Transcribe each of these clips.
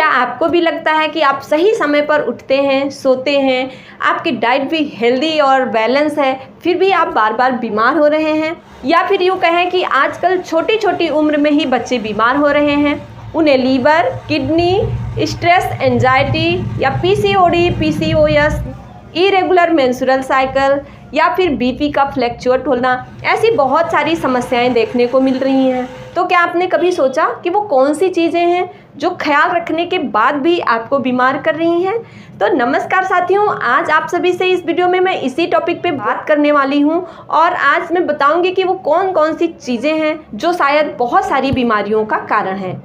क्या आपको भी लगता है कि आप सही समय पर उठते हैं, सोते हैं, आपकी डाइट भी हेल्दी और बैलेंस है, फिर भी आप बार बार बीमार हो रहे हैं? या फिर यूँ कहें कि आजकल छोटी छोटी उम्र में ही बच्चे बीमार हो रहे हैं, उन्हें लीवर, किडनी, स्ट्रेस, एंजाइटी या PCOD, PCOS, irregular menstrual cycle या फिर बीपी का फ्लैक्चुएट होना, ऐसी बहुत सारी समस्याएं देखने को मिल रही हैं। तो क्या आपने कभी सोचा कि वो कौन सी चीज़ें हैं जो ख्याल रखने के बाद भी आपको बीमार कर रही हैं? तो नमस्कार साथियों, आज आप सभी से इस वीडियो में मैं इसी टॉपिक पे बात करने वाली हूँ और आज मैं बताऊँगी कि वो कौन कौन सी चीज़ें हैं जो शायद बहुत सारी बीमारियों का कारण है।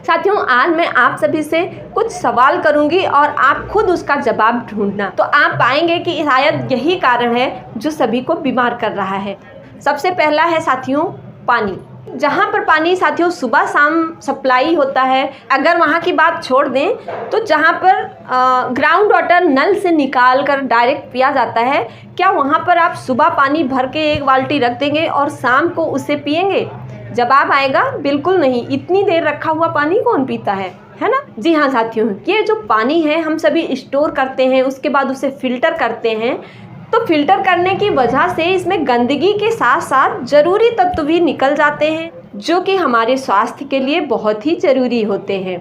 साथियों, आज मैं आप सभी से कुछ सवाल करूंगी और आप खुद उसका जवाब ढूंढना, तो आप पाएंगे कि शायद यही कारण है जो सभी को बीमार कर रहा है। सबसे पहला है साथियों पानी। जहाँ पर पानी साथियों सुबह शाम सप्लाई होता है, अगर वहाँ की बात छोड़ दें तो जहाँ पर ग्राउंड वाटर नल से निकाल कर डायरेक्ट पिया जाता है, क्या वहाँ पर आप सुबह पानी भर के एक बाल्टी रख देंगे और शाम को उसे पिएंगे? जवाब आएगा बिल्कुल नहीं। इतनी देर रखा हुआ पानी कौन पीता है ना? जी हाँ साथियों, ये जो पानी है हम सभी स्टोर करते हैं, उसके बाद उसे फिल्टर करते हैं। तो फिल्टर करने की वजह से इसमें गंदगी के साथ साथ ज़रूरी तत्व भी निकल जाते हैं जो कि हमारे स्वास्थ्य के लिए बहुत ही ज़रूरी होते हैं।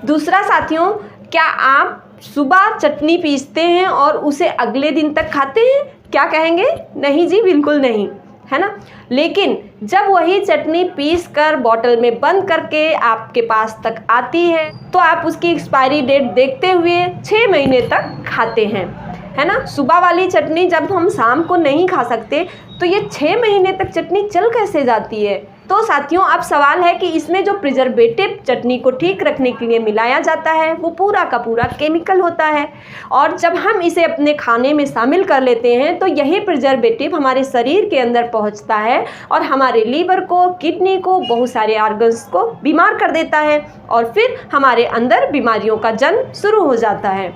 दूसरा साथियों, क्या आप सुबह चटनी पीसते हैं और उसे अगले दिन तक खाते हैं? क्या कहेंगे? नहीं जी, बिल्कुल नहीं, है ना? लेकिन जब वही चटनी पीस कर बॉटल में बंद करके आपके पास तक आती है तो आप उसकी एक्सपायरी डेट देखते हुए 6 महीने तक खाते हैं, है ना? सुबह वाली चटनी जब हम शाम को नहीं खा सकते तो ये 6 महीने तक चटनी चल कैसे जाती है? तो साथियों, अब सवाल है कि इसमें जो प्रिजर्वेटिव चटनी को ठीक रखने के लिए मिलाया जाता है वो पूरा का पूरा केमिकल होता है और जब हम इसे अपने खाने में शामिल कर लेते हैं तो यही प्रिजर्वेटिव हमारे शरीर के अंदर पहुंचता है और हमारे लीवर को, किडनी को, बहुत सारे ऑर्गन्स को बीमार कर देता है और फिर हमारे अंदर बीमारियों का जन्म शुरू हो जाता है।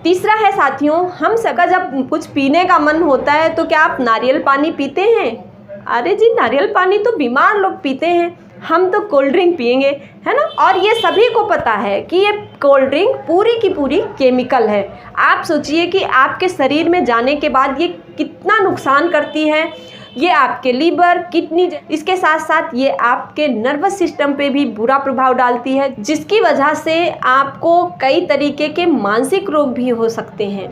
तीसरा है साथियों, हम सबका जब कुछ पीने का मन होता है तो क्या आप नारियल पानी पीते हैं? अरे जी, नारियल पानी तो बीमार लोग पीते हैं, हम तो कोल्ड ड्रिंक पिएंगे, है ना? और ये सभी को पता है कि ये कोल्ड ड्रिंक पूरी की पूरी केमिकल है। आप सोचिए कि आपके शरीर में जाने के बाद ये कितना नुकसान करती है। ये आपके लीवर, किडनी, इसके साथ साथ ये आपके नर्वस सिस्टम पे भी बुरा प्रभाव डालती है, जिसकी वजह से आपको कई तरीके के मानसिक रोग भी हो सकते हैं।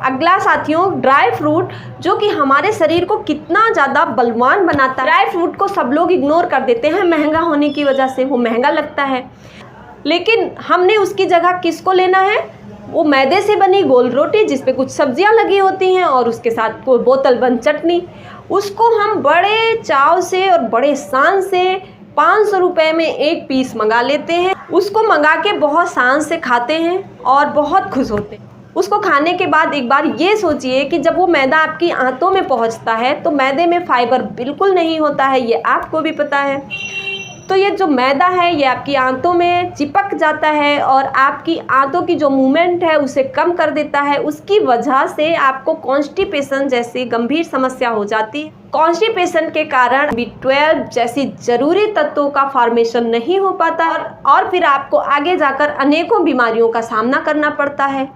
अगला साथियों, ड्राई फ्रूट, जो कि हमारे शरीर को कितना ज़्यादा बलवान बनाता है। ड्राई फ्रूट को सब लोग इग्नोर कर देते हैं महंगा होने की वजह से, वो महंगा लगता है, लेकिन हमने उसकी जगह किसको लेना है? वो मैदे से बनी गोल रोटी जिस पे कुछ सब्जियां लगी होती हैं और उसके साथ कोई बोतल बंद चटनी, उसको हम बड़े चाव से और बड़े शान से 500 रुपये में एक पीस मंगा लेते हैं। उसको मंगा के बहुत शान से खाते हैं और बहुत खुश होते हैं। उसको खाने के बाद एक बार ये सोचिए कि जब वो मैदा आपकी आंतों में पहुंचता है तो मैदे में फाइबर बिल्कुल नहीं होता है, ये आपको भी पता है। तो ये जो मैदा है ये आपकी आंतों में चिपक जाता है और आपकी आंतों की जो मूवमेंट है उसे कम कर देता है। उसकी वजह से आपको कॉन्स्टिपेशन जैसी गंभीर समस्या हो जाती है। कॉन्स्टिपेशन के कारण B12 जैसी जरूरी तत्वों का फॉर्मेशन नहीं हो पाता और फिर आपको आगे जाकर अनेकों बीमारियों का सामना करना पड़ता है।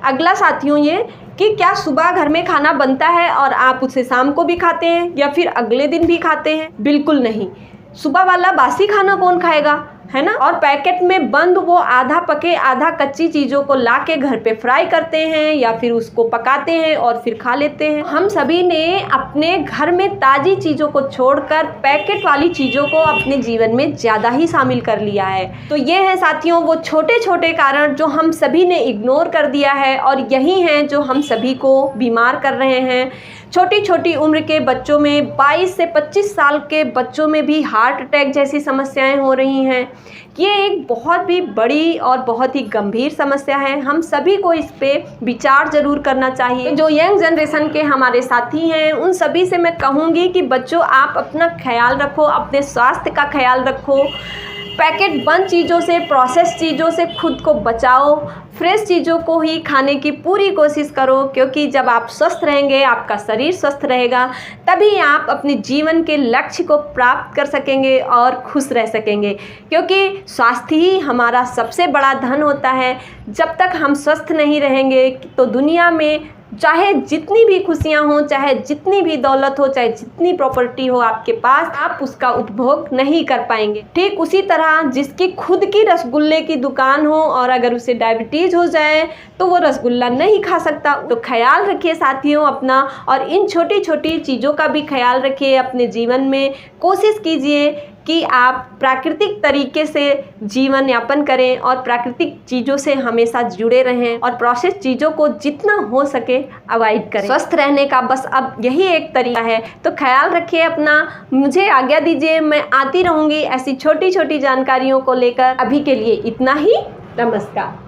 अगला साथियों ये कि क्या सुबह घर में खाना बनता है और आप उसे शाम को भी खाते हैं या फिर अगले दिन भी खाते हैं? बिल्कुल नहीं। सुबह वाला बासी खाना कौन खाएगा, है ना? और पैकेट में बंद वो आधा पके आधा कच्ची चीज़ों को ला के घर पे फ्राई करते हैं या फिर उसको पकाते हैं और फिर खा लेते हैं। हम सभी ने अपने घर में ताज़ी चीज़ों को छोड़कर पैकेट वाली चीज़ों को अपने जीवन में ज़्यादा ही शामिल कर लिया है। तो ये है साथियों वो छोटे छोटे कारण जो हम सभी ने इग्नोर कर दिया है और यही हैं जो हम सभी को बीमार कर रहे हैं। छोटी छोटी उम्र के बच्चों में, 22 से 25 साल के बच्चों में भी हार्ट अटैक जैसी समस्याएं हो रही हैं। ये एक बहुत ही बड़ी और बहुत ही गंभीर समस्या है। हम सभी को इस पे विचार जरूर करना चाहिए। जो यंग जनरेशन के हमारे साथी हैं उन सभी से मैं कहूँगी कि बच्चों, आप अपना ख्याल रखो, अपने स्वास्थ्य का ख्याल रखो। पैकेट बंद चीज़ों से, प्रोसेस चीज़ों से खुद को बचाओ। फ्रेश चीज़ों को ही खाने की पूरी कोशिश करो, क्योंकि जब आप स्वस्थ रहेंगे, आपका शरीर स्वस्थ रहेगा, तभी आप अपने जीवन के लक्ष्य को प्राप्त कर सकेंगे और खुश रह सकेंगे। क्योंकि स्वास्थ्य ही हमारा सबसे बड़ा धन होता है। जब तक हम स्वस्थ नहीं रहेंगे तो दुनिया में चाहे जितनी भी खुशियां हों, चाहे जितनी भी दौलत हो, चाहे जितनी प्रॉपर्टी हो आपके पास, आप उसका उपभोग नहीं कर पाएंगे। ठीक उसी तरह जिसकी खुद की रसगुल्ले की दुकान हो और अगर उसे डायबिटीज़ हो जाए तो वो रसगुल्ला नहीं खा सकता। तो ख्याल रखिए साथियों अपना, और इन छोटी छोटी चीज़ों का भी ख्याल रखिए अपने जीवन में। कोशिश कीजिए कि आप प्राकृतिक तरीके से जीवन यापन करें और प्राकृतिक चीज़ों से हमेशा जुड़े रहें और प्रोसेस चीज़ों को जितना हो सके अवॉइड करें। स्वस्थ रहने का बस अब यही एक तरीका है। तो ख्याल रखिए अपना, मुझे आज्ञा दीजिए, मैं आती रहूँगी ऐसी छोटी छोटी जानकारियों को लेकर। अभी के लिए इतना ही, नमस्कार।